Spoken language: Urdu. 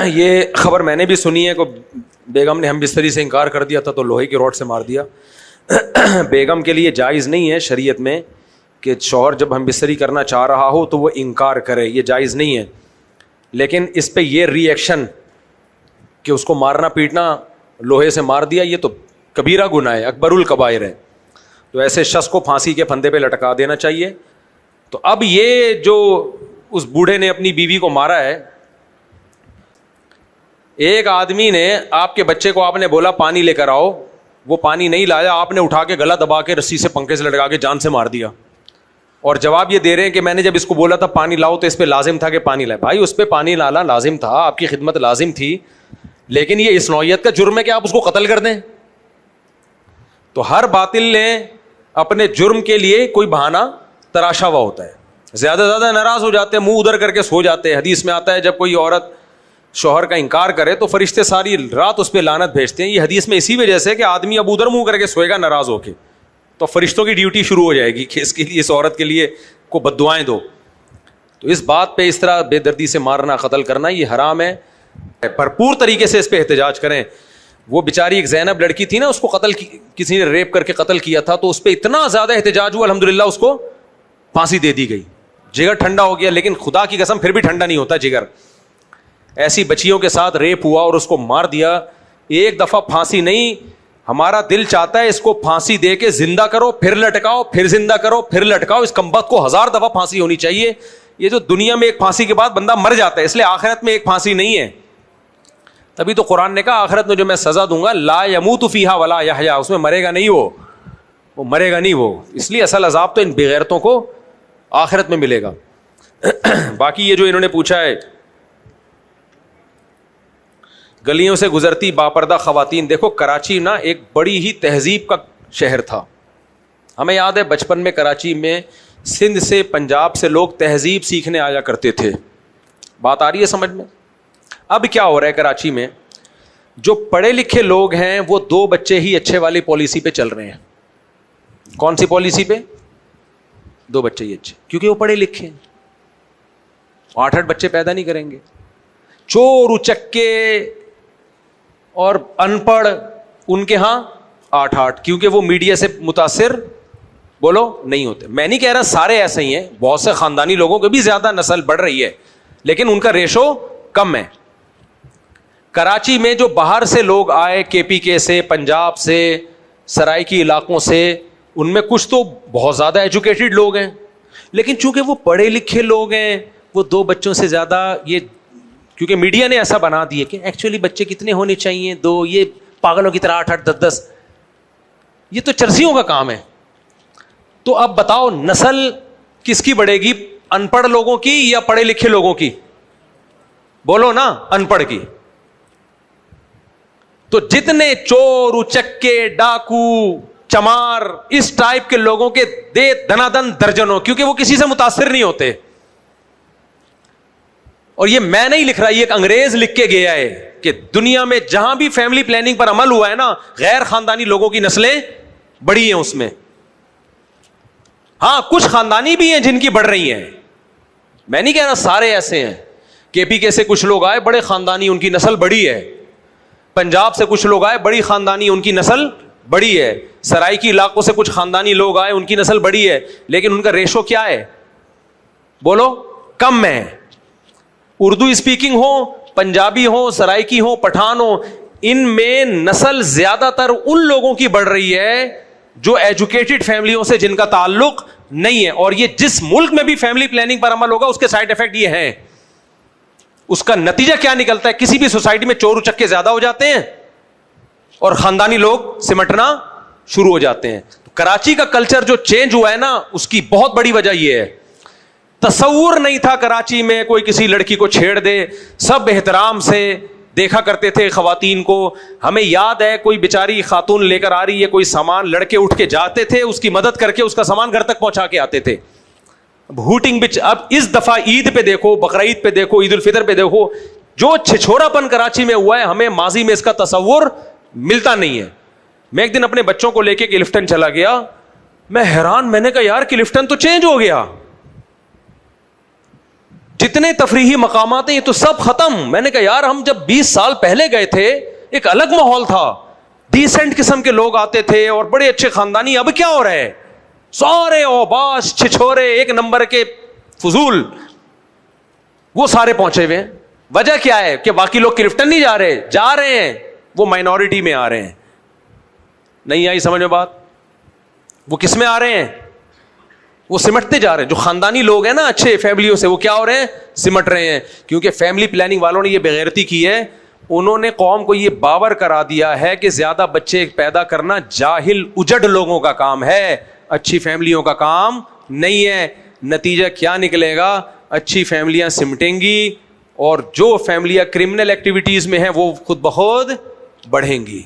یہ خبر میں نے بھی سنی ہے کہ بیگم نے ہم بستری سے انکار کر دیا تھا تو لوہے کی روڈ سے مار دیا. بیگم کے لیے جائز نہیں ہے شریعت میں کہ شوہر جب ہم بستری کرنا چاہ رہا ہو تو وہ انکار کرے, یہ جائز نہیں ہے. لیکن اس پہ یہ ری ایکشن کہ اس کو مارنا پیٹنا, لوہے سے مار دیا, یہ تو کبیرہ گناہ ہے, اکبر الکبائر ہے. تو ایسے شخص کو پھانسی کے پھندے پہ لٹکا دینا چاہیے. تو اب یہ جو اس بوڑھے نے اپنی بیوی کو مارا ہے, ایک آدمی نے آپ کے بچے کو آپ نے بولا پانی لے کر آؤ, وہ پانی نہیں لایا, آپ نے اٹھا کے گلا دبا کے رسی سے پنکھے سے لٹکا کے جان سے مار دیا. اور جواب یہ دے رہے ہیں کہ میں نے جب اس کو بولا تھا پانی لاؤ تو اس پہ لازم تھا کہ پانی لائے. بھائی اس پہ پانی لانا لازم تھا, آپ کی خدمت لازم تھی, لیکن یہ اس نوعیت کا جرم ہے کہ آپ اس کو قتل کر دیں. تو ہر باطل نے اپنے جرم کے لیے کوئی بہانہ تراشا ہوا ہوتا ہے. زیادہ زیادہ ناراض ہو جاتے ہیں, منہ ادھر کر کے سو جاتے ہیں. حدیث میں آتا ہے جب کوئی عورت شوہر کا انکار کرے تو فرشتے ساری رات اس پہ لعنت بھیجتے ہیں. یہ حدیث میں اسی وجہ سے کہ آدمی اب ادھر منہ کر کے سوئے گا ناراض ہو کے, تو فرشتوں کی ڈیوٹی شروع ہو جائے گی کہ اس کے لیے, اس عورت کے لیے کو بد دعائیں دو. تو اس بات پہ اس طرح بے دردی سے مارنا, قتل کرنا یہ حرام ہے. بھرپور طریقے سے اس پہ احتجاج کریں. وہ بیچاری ایک زینب لڑکی تھی نا, اس کو قتل کسی نے ریپ کر کے قتل کیا تھا, تو اس پہ اتنا زیادہ احتجاج ہوا, الحمدللہ اس کو پھانسی دے دی گئی. جگر ٹھنڈا ہو گیا, لیکن خدا کی قسم پھر بھی ٹھنڈا نہیں ہوتا جگر. ایسی بچیوں کے ساتھ ریپ ہوا اور اس کو مار دیا. ایک دفعہ پھانسی نہیں, ہمارا دل چاہتا ہے اس کو پھانسی دے کے زندہ کرو, پھر لٹکاؤ, پھر زندہ کرو, پھر لٹکاؤ. اس کمبخت کو 1000 دفعہ پھانسی ہونی چاہیے. یہ جو دنیا میں ایک پھانسی کے بعد بندہ مر جاتا ہے, اس لیے آخرت میں ایک پھانسی نہیں ہے. تبھی تو قرآن نے کہا آخرت میں جو میں سزا دوں گا لا یموت فیہا ولا یحیا, اس میں مرے گا نہیں, وہ مرے گا نہیں وہ. اس لیے اصل عذاب تو ان بغیرتوں کو آخرت میں ملے گا. باقی یہ جو انہوں نے پوچھا ہے گلیوں سے گزرتی باپردہ خواتین, دیکھو کراچی نا ایک بڑی ہی تہذیب کا شہر تھا. ہمیں یاد ہے بچپن میں کراچی میں سندھ سے پنجاب سے لوگ تہذیب سیکھنے آیا کرتے تھے. بات آ رہی ہے سمجھ میں؟ اب کیا ہو رہا ہے کراچی میں, جو پڑھے لکھے لوگ ہیں وہ 2 بچے ہی اچھے والی پالیسی پہ چل رہے ہیں. کون سی پالیسی پہ؟ 2 بچے ہی اچھے, کیونکہ وہ پڑھے لکھے ہیں. 8 بچے پیدا نہیں کریں گے. چور اچکے اور ان پڑھ ان کے ہاں 8, کیونکہ وہ میڈیا سے متاثر بولو نہیں ہوتے. میں نہیں کہہ رہا سارے ایسے ہی ہیں, بہت سے خاندانی لوگوں کے بھی زیادہ نسل بڑھ رہی ہے, لیکن ان کا ریشو کم ہے. کراچی میں جو باہر سے لوگ آئے, کے پی کے سے, پنجاب سے, سرائکی علاقوں سے, ان میں کچھ تو بہت زیادہ ایجوکیٹڈ لوگ ہیں, لیکن چونکہ وہ پڑھے لکھے لوگ ہیں وہ 2 بچوں سے زیادہ, یہ کیونکہ میڈیا نے ایسا بنا دیے کہ ایکچولی بچے کتنے ہونے چاہیے 2, یہ پاگلوں کی طرح 8, 10, یہ تو چرسیوں کا کام ہے. تو اب بتاؤ نسل کس کی بڑھے گی, ان پڑھ لوگوں کی یا پڑھے لکھے لوگوں کی؟ بولو نا, ان پڑھ کی. تو جتنے چور اچکے ڈاکو چمار اس ٹائپ کے لوگوں کے دے دنادن درجنوں, کیونکہ وہ کسی سے متاثر نہیں ہوتے. اور یہ میں نہیں لکھ رہا, یہ ایک انگریز لکھ کے گیا ہے کہ دنیا میں جہاں بھی فیملی پلاننگ پر عمل ہوا ہے نا, غیر خاندانی لوگوں کی نسلیں بڑی ہیں اس میں. ہاں کچھ خاندانی بھی ہیں جن کی بڑھ رہی ہیں, میں نہیں کہہ رہا سارے ایسے ہیں. کے پی کے سے کچھ لوگ آئے بڑے خاندانی, ان کی نسل بڑی ہے. پنجاب سے کچھ لوگ آئے بڑی خاندانی, ان کی نسل بڑی ہے. سرائکی علاقوں سے کچھ خاندانی لوگ آئے, ان کی نسل بڑی ہے, لیکن ان کا ریشو کیا ہے بولو؟ کم ہے. اردو اسپیکنگ ہو, پنجابی ہو, سرائکی ہو, پٹھان ہو, ان میں نسل زیادہ تر ان لوگوں کی بڑھ رہی ہے جو ایجوکیٹڈ فیملیوں سے جن کا تعلق نہیں ہے. اور یہ جس ملک میں بھی فیملی پلاننگ پر عمل ہوگا اس کے سائڈ افیکٹ یہ ہیں. اس کا نتیجہ کیا نکلتا ہے؟ کسی بھی سوسائٹی میں چور اچکے زیادہ ہو جاتے ہیں اور خاندانی لوگ سمٹنا شروع ہو جاتے ہیں. کراچی کا کلچر جو چینج ہوا ہے نا, اس کی بہت بڑی وجہ یہ ہے. تصور نہیں تھا کراچی میں کوئی کسی لڑکی کو چھیڑ دے, سب احترام سے دیکھا کرتے تھے خواتین کو. ہمیں یاد ہے کوئی بیچاری خاتون لے کر آ رہی ہے کوئی سامان, لڑکے اٹھ کے جاتے تھے اس کی مدد کر کے اس کا سامان گھر تک پہنچا کے آتے تھے. ہوٹنگ بچ. اب اس دفعہ عید پہ دیکھو, بقرعید پہ دیکھو, عید الفطر پہ دیکھو, جو چھچھورا پن کراچی میں ہوا ہے ہمیں ماضی میں اس کا تصور ملتا نہیں ہے. میں ایک دن اپنے بچوں کو لے کے کلفٹن چلا گیا, میں حیران, میں نے کہا یار کلفٹن تو چینج ہو گیا. جتنے تفریحی مقامات ہیں یہ تو سب ختم. میں نے کہا یار ہم جب 20 سال پہلے گئے تھے ایک الگ ماحول تھا, ڈیسنٹ قسم کے لوگ آتے تھے اور بڑے اچھے خاندانی. اب کیا ہو رہا ہے؟ سارے اوباش چھچورے ایک نمبر کے فضول وہ سارے پہنچے ہوئے ہیں. وجہ کیا ہے؟ کہ باقی لوگ کرفٹن نہیں جا رہے ہیں, وہ مائنورٹی میں آ رہے ہیں. نہیں آئی سمجھ میں بات؟ وہ کس میں آ رہے ہیں؟ وہ سمٹتے جا رہے ہیں. جو خاندانی لوگ ہیں نا اچھے فیملیوں سے, وہ کیا ہو رہے ہیں؟ سمٹ رہے ہیں. کیونکہ فیملی پلاننگ والوں نے یہ بغیرتی کی ہے, انہوں نے قوم کو یہ باور کرا دیا ہے کہ زیادہ بچے پیدا کرنا جاہل اجڑ لوگوں کا کام ہے, اچھی فیملیوں کا کام نہیں ہے. نتیجہ کیا نکلے گا؟ اچھی فیملیاں سمٹیں گی اور جو فیملیاں کرمنل ایکٹیویٹیز میں ہیں وہ خود بخود بڑھیں گی.